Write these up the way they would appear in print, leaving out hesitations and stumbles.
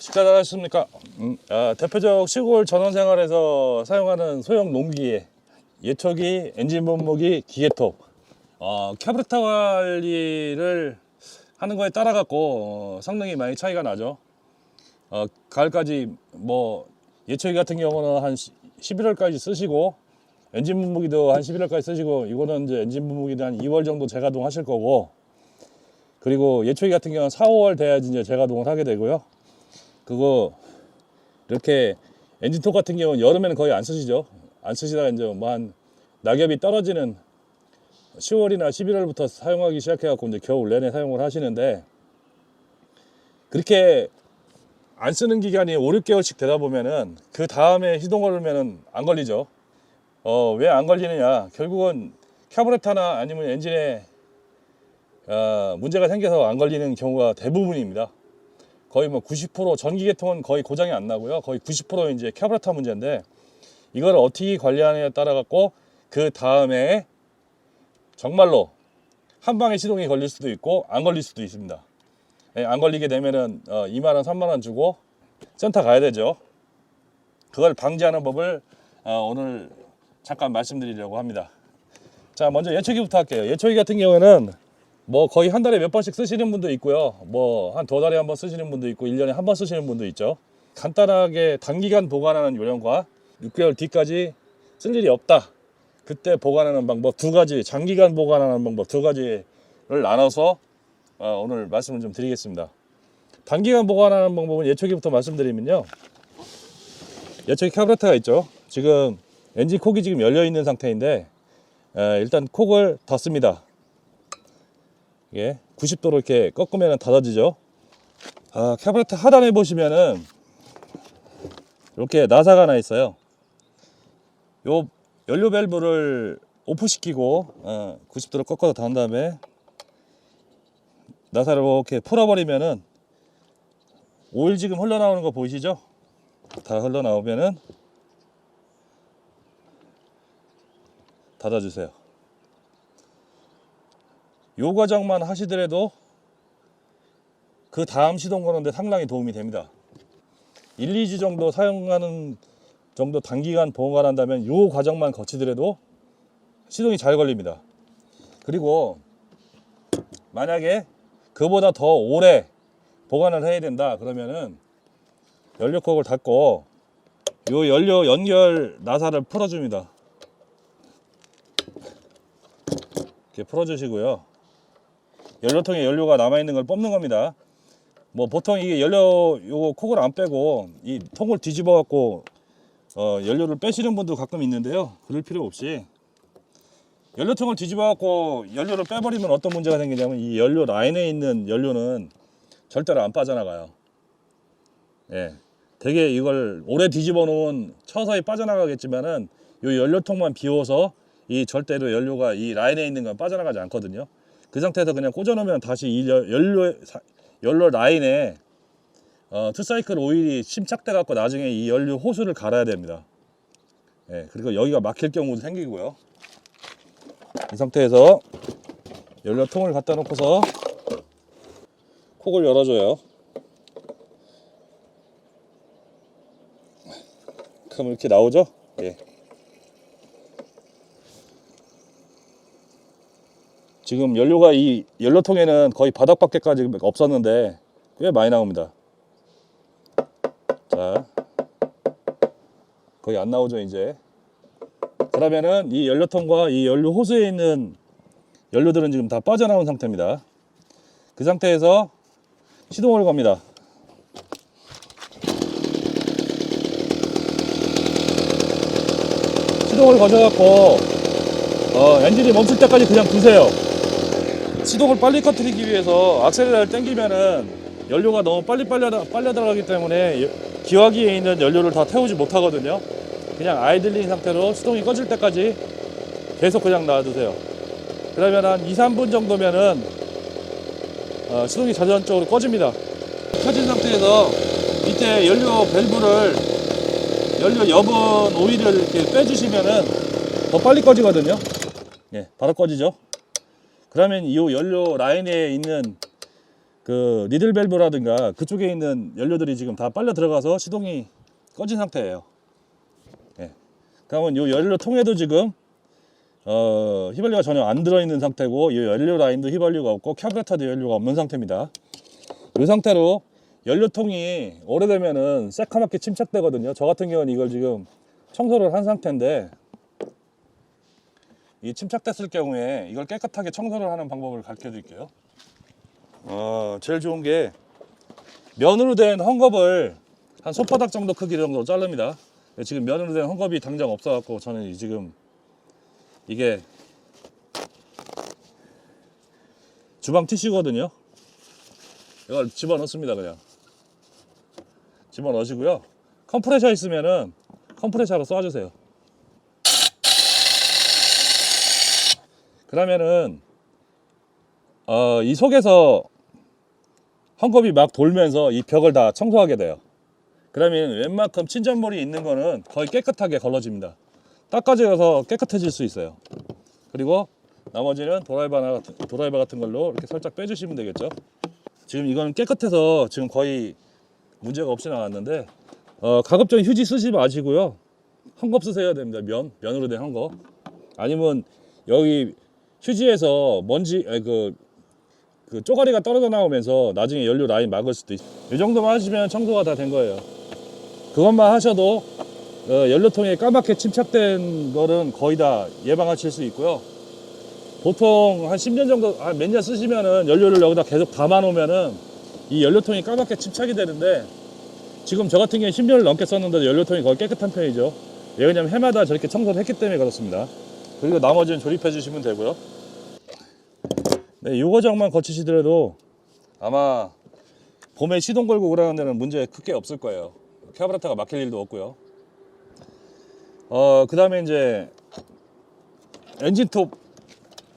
식사 잘 하셨습니까? 대표적 시골 전원생활에서 사용하는 소형 농기계 예초기, 엔진 분무기, 기계톱 캐브레터 관리를 하는 거에 따라 갖고 성능이 많이 차이가 나죠. 가을까지 뭐 예초기 같은 경우는 한 11월까지 쓰시고 엔진 분무기도 한 11월까지 쓰시고 이거는 이제 엔진 분무기도 한 2월 정도 재가동 하실 거고, 그리고 예초기 같은 경우는 4, 5월 돼야지 이제 재가동을 하게 되고요. 그거 이렇게 엔진톱 같은 경우는 여름에는 거의 안 쓰시죠. 안 쓰시다가 이제 뭐 한 낙엽이 떨어지는 10월이나 11월부터 사용하기 시작해갖고 이제 겨울 내내 사용을 하시는데, 그렇게 안 쓰는 기간이 5, 6개월씩 되다 보면은 그 다음에 시동 걸으면은 안 걸리죠. 왜 안 걸리느냐? 결국은 캐브레터나 아니면 엔진에 문제가 생겨서 안 걸리는 경우가 대부분입니다. 거의 뭐 90% 전기 계통은 거의 고장이 안 나고요. 거의 90% 이제 캐브레터 문제인데, 이걸 어떻게 관리하느냐에 따라 갖고 그 다음에 정말로 한 방에 시동이 걸릴 수도 있고 안 걸릴 수도 있습니다. 안 걸리게 되면은 2만원, 3만원 주고 센터 가야 되죠. 그걸 방지하는 법을 오늘 잠깐 말씀드리려고 합니다. 자, 먼저 예초기부터 할게요. 예초기 같은 경우에는 뭐 거의 한 달에 몇 번씩 쓰시는 분도 있고요. 뭐 한 2달에 한 번 쓰시는 분도 있고 1년에 한 번 쓰시는 분도 있죠. 간단하게 단기간 보관하는 요령과 6개월 뒤까지 쓸 일이 없다, 그때 보관하는 방법 두 가지, 장기간 보관하는 방법 두 가지를 나눠서 오늘 말씀을 좀 드리겠습니다. 단기간 보관하는 방법은 예초기부터 말씀드리면요. 예초기 캐브레터가 있죠. 지금 엔진 콕이 지금 열려 있는 상태인데 일단 콕을 닫습니다. 이게 90도로 이렇게 꺾으면 닫아지죠. 캐브레터 하단에 보시면은 이렇게 나사가 하나 있어요. 요 연료 밸브를 오프시키고 90도로 꺾어서 닫은 다음에 나사를 이렇게 풀어버리면은 오일 지금 흘러나오는 거 보이시죠? 다 흘러나오면은 닫아주세요. 요 과정만 하시더라도 그 다음 시동 거는데 상당히 도움이 됩니다. 1, 2주 정도 사용하는 정도 단기간 보관한다면 요 과정만 거치더라도 시동이 잘 걸립니다. 그리고 만약에 그보다 더 오래 보관을 해야 된다 그러면은 연료콕을 닫고 요 연료 연결 나사를 풀어줍니다. 이렇게 풀어주시고요. 연료통에 연료가 남아있는 걸 뽑는 겁니다. 뭐 보통 이게 연료 요 콕을 안 빼고 이 통을 뒤집어 갖고 연료를 빼시는 분도 가끔 있는데요. 그럴 필요 없이 연료통을 뒤집어 갖고 연료를 빼버리면 어떤 문제가 생기냐면 이 연료 라인에 있는 연료는 절대로 안 빠져나가요. 예, 되게 이걸 오래 뒤집어 놓은 서서히 빠져나가겠지만은 이 연료통만 비워서 이 절대로 연료가 이 라인에 있는 건 빠져나가지 않거든요. 그 상태에서 그냥 꽂아 놓으면 다시 이 연료 라인에 투사이클 오일이 침착돼 갖고 나중에 이 연료 호스를 갈아야 됩니다. 예, 그리고 여기가 막힐 경우도 생기고요. 이 상태에서 연료통을 갖다 놓고서 콕을 열어줘요. 그럼 이렇게 나오죠? 예. 지금 연료가 이 연료통에는 거의 바닥밖에까지 없었는데 꽤 많이 나옵니다. 자, 거의 안 나오죠 이제. 그러면은 이 연료통과 이 연료 호스에 있는 연료들은 지금 다 빠져나온 상태입니다. 그 상태에서 시동을 겁니다. 시동을 거셔갖고 엔진이 멈출 때까지 그냥 두세요. 시동을 빨리 꺼뜨리기 위해서 악셀레를 당기면은 연료가 너무 빨리 들어가기 때문에 기화기에 있는 연료를 다 태우지 못하거든요. 그냥 아이들린 상태로 시동이 꺼질 때까지 계속 그냥 놔두세요. 그러면 한 2, 3분 정도면은 시동이 자연적으로 꺼집니다. 켜진 상태에서 밑에 연료 밸브를 연료 여분 오일을 이렇게 빼주시면은 더 빨리 꺼지거든요. 예, 바로 꺼지죠. 그러면 이 연료 라인에 있는 그 니들 밸브라든가 그쪽에 있는 연료들이 지금 다 빨려 들어가서 시동이 꺼진 상태예요. 예. 그러면 이 연료통에도 지금 휘발유가 전혀 안 들어있는 상태고, 이 연료 라인도 휘발유가 없고 캐브레터도 연료가 없는 상태입니다. 이 상태로 연료통이 오래되면은 새카맣게 침착되거든요. 저 같은 경우는 이걸 지금 청소를 한 상태인데, 이 침착됐을 경우에 이걸 깨끗하게 청소를 하는 방법을 가르쳐 드릴게요. 제일 좋은 게 면으로 된 헝겊을 한 손바닥 정도 크기 정도 자릅니다. 지금 면으로 된 헝겊이 당장 없어 갖고 저는 지금 이게 주방 티슈거든요. 이걸 집어넣습니다. 그냥 집어넣으시고요. 컴프레셔 있으면은 컴프레셔로 쏴주세요. 그러면은 이 속에서 헝겊이 막 돌면서 이 벽을 다 청소하게 돼요. 그러면 웬만큼 침전물이 있는 거는 거의 깨끗하게 걸러집니다. 닦아져서 깨끗해질 수 있어요. 그리고 나머지는 드라이버 같은 걸로 이렇게 살짝 빼주시면 되겠죠. 지금 이거는 깨끗해서 지금 거의 문제가 없이 나왔는데, 가급적 휴지 쓰지 마시고요. 헝겊 쓰셔야 됩니다. 면으로 된 헝겊. 아니면 여기 휴지에서 먼지, 그 쪼가리가 떨어져 나오면서 나중에 연료 라인 막을 수도 있어요. 이 정도만 하시면 청소가 다 된 거예요. 그것만 하셔도 연료통에 까맣게 침착된 거는 거의 다 예방하실 수 있고요. 보통 한 10년 정도, 몇 년 쓰시면은 연료를 여기다 계속 담아 놓으면은 이 연료통이 까맣게 침착이 되는데, 지금 저 같은 경우에 10년을 넘게 썼는데 연료통이 거의 깨끗한 편이죠. 왜냐면 해마다 저렇게 청소를 했기 때문에 그렇습니다. 그리고 나머지는 조립해 주시면 되고요. 네, 이 과정만 거치시더라도 아마 봄에 시동 걸고 그러는 데는 문제 크게 없을 거예요. 캐브레터가 막힐 일도 없고요. 그 다음에 이제 엔진톱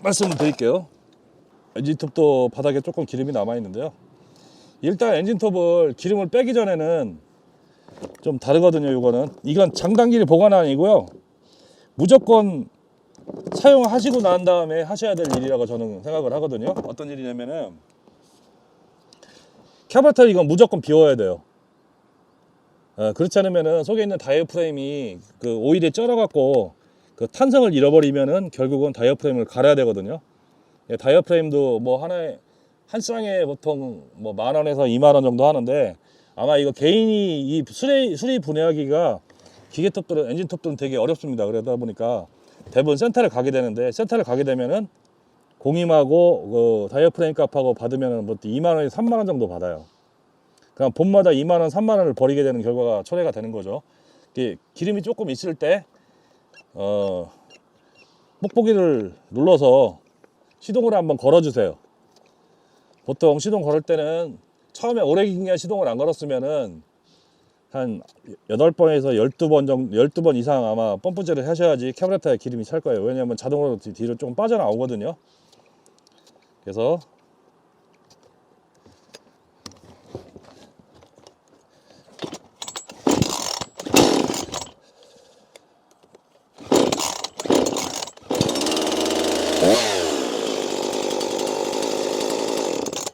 말씀을 드릴게요. 엔진톱도 바닥에 조금 기름이 남아 있는데요. 일단 엔진톱을 기름을 빼기 전에는 좀 다르거든요. 이건 장단기를 보관 아니고요, 무조건 사용하시고 난 다음에 하셔야 될 일이라고 저는 생각을 하거든요. 어떤 일이냐면은 캐브레터 이건 무조건 비워야 돼요. 그렇지 않으면은 속에 있는 다이어프레임이 그 오일에 쩔어 갖고 그 탄성을 잃어버리면은 결국은 다이어프레임을 갈아야 되거든요. 다이어프레임도 뭐 하나에 한 쌍에 보통 뭐 10,000원에서 20,000원 정도 하는데, 아마 이거 개인이 이 수리 분해하기가 기계톱들은, 엔진톱들은 되게 어렵습니다. 그러다 보니까 대부분 센터를 가게 되는데, 센터를 가게 되면은 공임하고 그 다이어프레임 값하고 받으면은 뭐 20,000원에서 30,000원 정도 받아요. 그럼 봄마다 20,000원, 30,000원을 버리게 되는 결과가 초래가 되는 거죠. 기름이 조금 있을 때 뽁뽁이를 눌러서 시동을 한번 걸어주세요. 보통 시동 걸을 때는 처음에 오래 긴 시동을 안 걸었으면은 한 8번에서 12번 정도, 12번 이상 아마 펌프질을 하셔야지 캐브레터에 기름이 찰 거예요. 왜냐하면 자동으로 뒤로 조금 빠져나오거든요. 그래서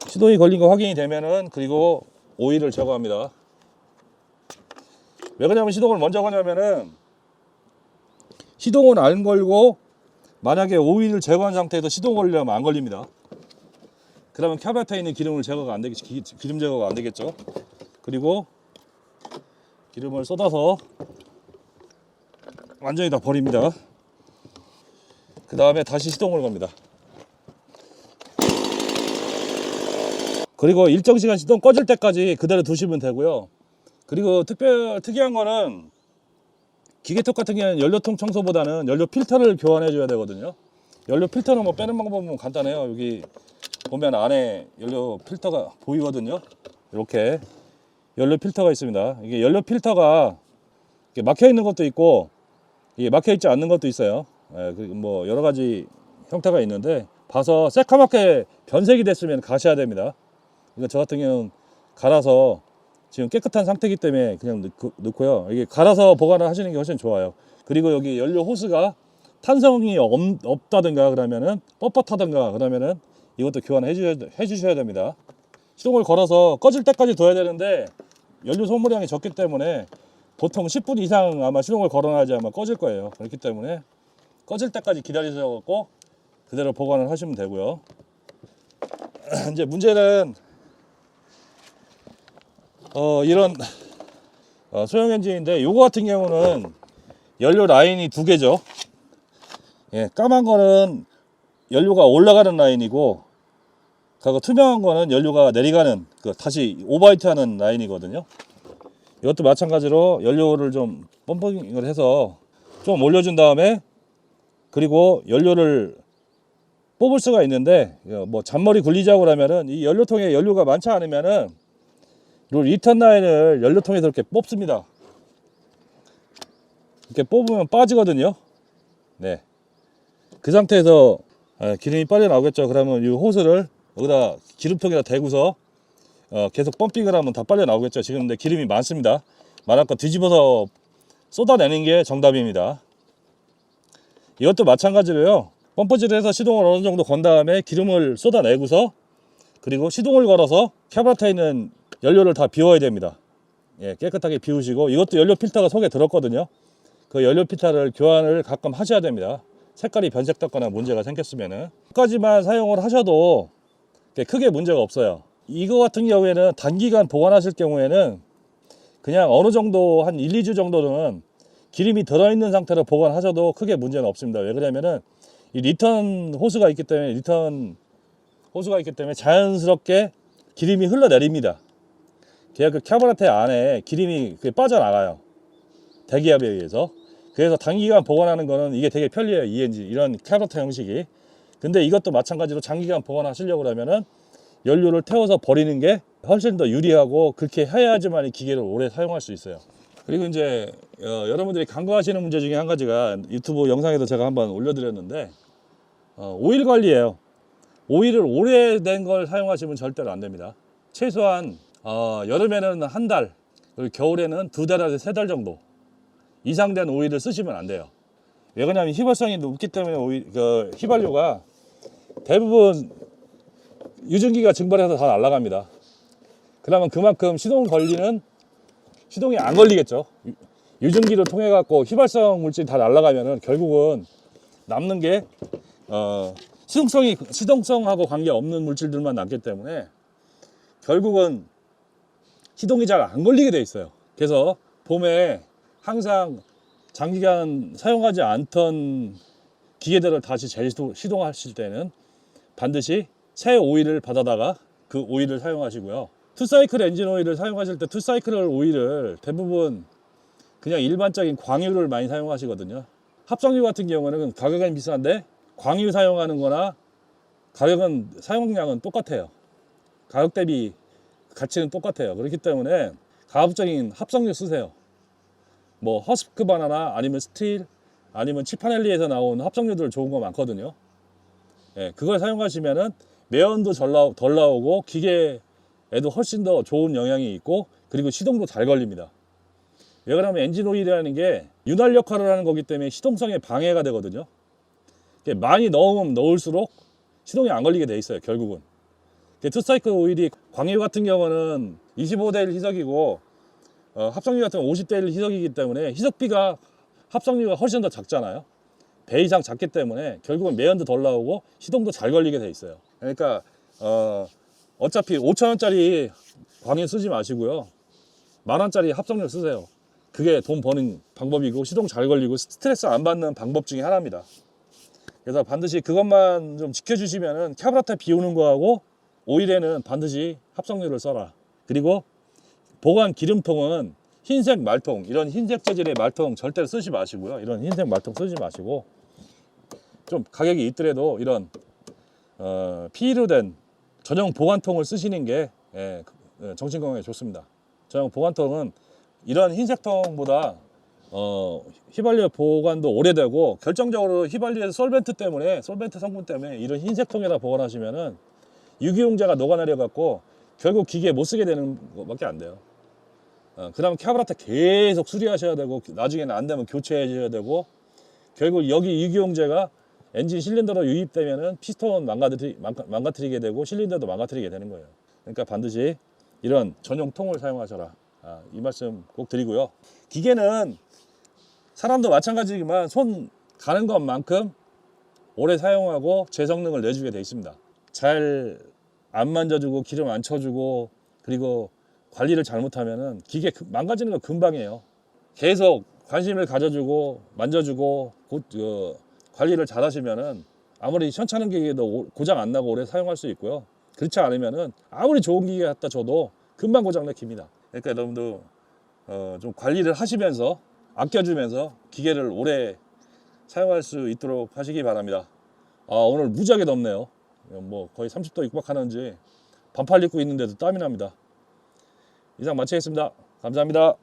시동이 걸린 거 확인이 되면은, 그리고 오일을 제거합니다. 왜 그러냐면 시동을 먼저 거냐면은, 시동은 안 걸고 만약에 오일을 제거한 상태에서 시동 걸리려면 안 걸립니다. 그러면 캐브레터에 있는 기름을 제거가 안 되겠죠. 기름 제거가 안 되겠죠. 그리고 기름을 쏟아서 완전히 다 버립니다. 그 다음에 다시 시동을 겁니다. 그리고 일정 시간 시동 꺼질 때까지 그대로 두시면 되고요. 그리고 특이한 거는, 기계톱 같은 경우는 연료통 청소보다는 연료 필터를 교환해 줘야 되거든요. 연료 필터는 뭐 빼는 방법은 간단해요. 여기 보면 안에 연료 필터가 보이거든요. 이렇게 연료 필터가 있습니다. 이게 연료 필터가 막혀 있는 것도 있고 이게 막혀 있지 않는 것도 있어요. 뭐 여러 가지 형태가 있는데, 봐서 새카맣게 변색이 됐으면 가셔야 됩니다. 이거 저 같은 경우는 갈아서 지금 깨끗한 상태이기 때문에 그냥 넣고요. 이게 갈아서 보관을 하시는 게 훨씬 좋아요. 그리고 여기 연료 호스가 탄성이 없다든가 그러면은 뻣뻣하든가 그러면은 이것도 교환해 주셔야 됩니다. 시동을 걸어서 꺼질 때까지 둬야 되는데 연료 소모량이 적기 때문에 보통 10분 이상 아마 시동을 걸어놔야지 아마 꺼질 거예요. 그렇기 때문에 꺼질 때까지 기다리셔서 그대로 보관을 하시면 되고요. 이제 문제는 이런 소형 엔진인데 요거 같은 경우는 연료 라인이 두 개죠. 예, 까만 거는 연료가 올라가는 라인이고 그리고 투명한 거는 연료가 내려가는 다시 오버히트 하는 라인이거든요. 이것도 마찬가지로 연료를 좀 펌핑을 해서 좀 올려준 다음에 그리고 연료를 뽑을 수가 있는데 뭐 잔머리 굴리자고 하면은 이 연료통에 연료가 많지 않으면은 이 리턴 라인을 연료통에서 이렇게 뽑습니다. 이렇게 뽑으면 빠지거든요. 네. 그 상태에서 기름이 빨리 나오겠죠. 그러면 이 호스를 여기다 기름통에다 대고서 계속 펌핑을 하면 다 빨려 나오겠죠. 지금 근데 기름이 많습니다. 많아서 뒤집어서 쏟아내는 게 정답입니다. 이것도 마찬가지로요. 펌프질을 해서 시동을 어느 정도 건 다음에 기름을 쏟아내고서 그리고 시동을 걸어서 캐브라터에 있는 연료를 다 비워야 됩니다. 예, 깨끗하게 비우시고 이것도 연료 필터가 속에 들었거든요. 그 연료 필터를 교환을 가끔 하셔야 됩니다. 색깔이 변색됐거나 문제가 생겼으면은 끝까지만 사용을 하셔도 크게 문제가 없어요. 이거 같은 경우에는 단기간 보관하실 경우에는 그냥 어느 정도 한 1, 2주 정도는 기름이 들어있는 상태로 보관하셔도 크게 문제는 없습니다. 왜 그러냐면은 이 리턴 호스가 있기 때문에 자연스럽게 기름이 흘러내립니다. 걔가 그 캐브라터 안에 기름이 빠져나가요. 대기압에 의해서. 그래서 단기간 보관하는 거는 이게 되게 편리해요. 이 엔진 이런 캐브라터 형식이. 근데 이것도 마찬가지로 장기간 보관하시려고 하면은 연료를 태워서 버리는 게 훨씬 더 유리하고 그렇게 해야지만 이 기계를 오래 사용할 수 있어요. 그리고 이제 여러분들이 간과하시는 문제 중에 한 가지가 유튜브 영상에도 제가 한번 올려드렸는데 오일 관리예요. 오일을 오래된 걸 사용하시면 절대로 안 됩니다. 최소한 여름에는 한 달, 그리고 겨울에는 2달에서 3달 정도 이상 된 오일을 쓰시면 안 돼요. 왜 그러냐면 휘발성이 높기 때문에 휘발유가 대부분 유증기가 증발해서 다 날아갑니다. 그러면 그만큼 시동이 안 걸리겠죠. 유증기를 통해 갖고 휘발성 물질이 다 날아가면은 결국은 남는 게 시동성하고 관계없는 물질들만 남기 때문에 결국은 시동이 잘 안 걸리게 돼 있어요. 그래서 봄에 항상 장기간 사용하지 않던 기계들을 다시 시동하실 때는 반드시 새 오일을 받아다가 그 오일을 사용하시고요. 투사이클 엔진 오일을 사용하실 때 투사이클 오일을 대부분 그냥 일반적인 광유를 많이 사용하시거든요. 합성유 같은 경우는 가격은 비싼데 광유 사용하는 거나 사용량은 똑같아요. 가격 대비 가치는 똑같아요. 그렇기 때문에 가급적인 합성유 쓰세요. 뭐 허스크바나나 아니면 스틸 아니면 치파넬리에서 나온 합성유들 좋은 거 많거든요. 예, 그걸 사용하시면은 매연도 덜 나오고 기계에도 훨씬 더 좋은 영향이 있고 그리고 시동도 잘 걸립니다. 왜 그러냐면 엔진 오일이라는 게 윤활 역할을 하는 거기 때문에 시동성에 방해가 되거든요. 많이 넣으면 넣을수록 시동이 안 걸리게 돼 있어요. 결국은 투사이클 오일이 광유 같은 경우는 25대 1 희석이고 합성유 같은 경우는 50대 1 희석이기 때문에 희석비가 합성유가 훨씬 더 작잖아요. 배 이상 작기 때문에 결국은 매연도 덜 나오고 시동도 잘 걸리게 돼 있어요. 그러니까 어차피 5,000원짜리 광유 쓰지 마시고요. 10,000원짜리 합성유 쓰세요. 그게 돈 버는 방법이고 시동 잘 걸리고 스트레스 안 받는 방법 중에 하나입니다. 그래서 반드시 그것만 좀 지켜주시면은 캐브라터 비우는 거하고 오일에는 반드시 합성유를 써라. 그리고 보관 기름통은 흰색 말통, 이런 흰색 재질의 말통 절대로 쓰지 마시고요. 이런 흰색 말통 쓰지 마시고 좀 가격이 있더라도 이런 PE로 된 전용 보관통을 쓰시는 게 정신 건강에 좋습니다. 전용 보관통은 이런 흰색 통보다 휘발유 보관도 오래되고 결정적으로 휘발유의 솔벤트 성분 때문에 이런 흰색 통에다 보관하시면은 유기용자가 녹아내려 갖고 결국 기계에 못 쓰게 되는 것밖에 안 돼요. 그다음 캐브라터 계속 수리하셔야 되고 나중에는 안 되면 교체해줘야 되고 결국 여기 유기용제가 엔진 실린더로 유입되면은 피스톤 망가뜨리게 되고 실린더도 망가뜨리게 되는 거예요. 그러니까 반드시 이런 전용 통을 사용하셔라. 이 말씀 꼭 드리고요. 기계는 사람도 마찬가지지만 손 가는 것만큼 오래 사용하고 제 성능을 내주게 되어 있습니다. 잘 안 만져주고 기름 안 쳐주고 그리고 관리를 잘못하면은 기계 망가지는 거 금방이에요. 계속 관심을 가져주고 만져주고 관리를 잘 하시면은 아무리 현찮은 기계도 고장 안 나고 오래 사용할 수 있고요. 그렇지 않으면은 아무리 좋은 기계 갖다 줘도 금방 고장 내킵니다. 그러니까 여러분도 좀 관리를 하시면서 아껴주면서 기계를 오래 사용할 수 있도록 하시기 바랍니다. 오늘 무지하게 덥네요. 뭐 거의 30도 육박하는지 반팔 입고 있는데도 땀이 납니다. 이상 마치겠습니다. 감사합니다.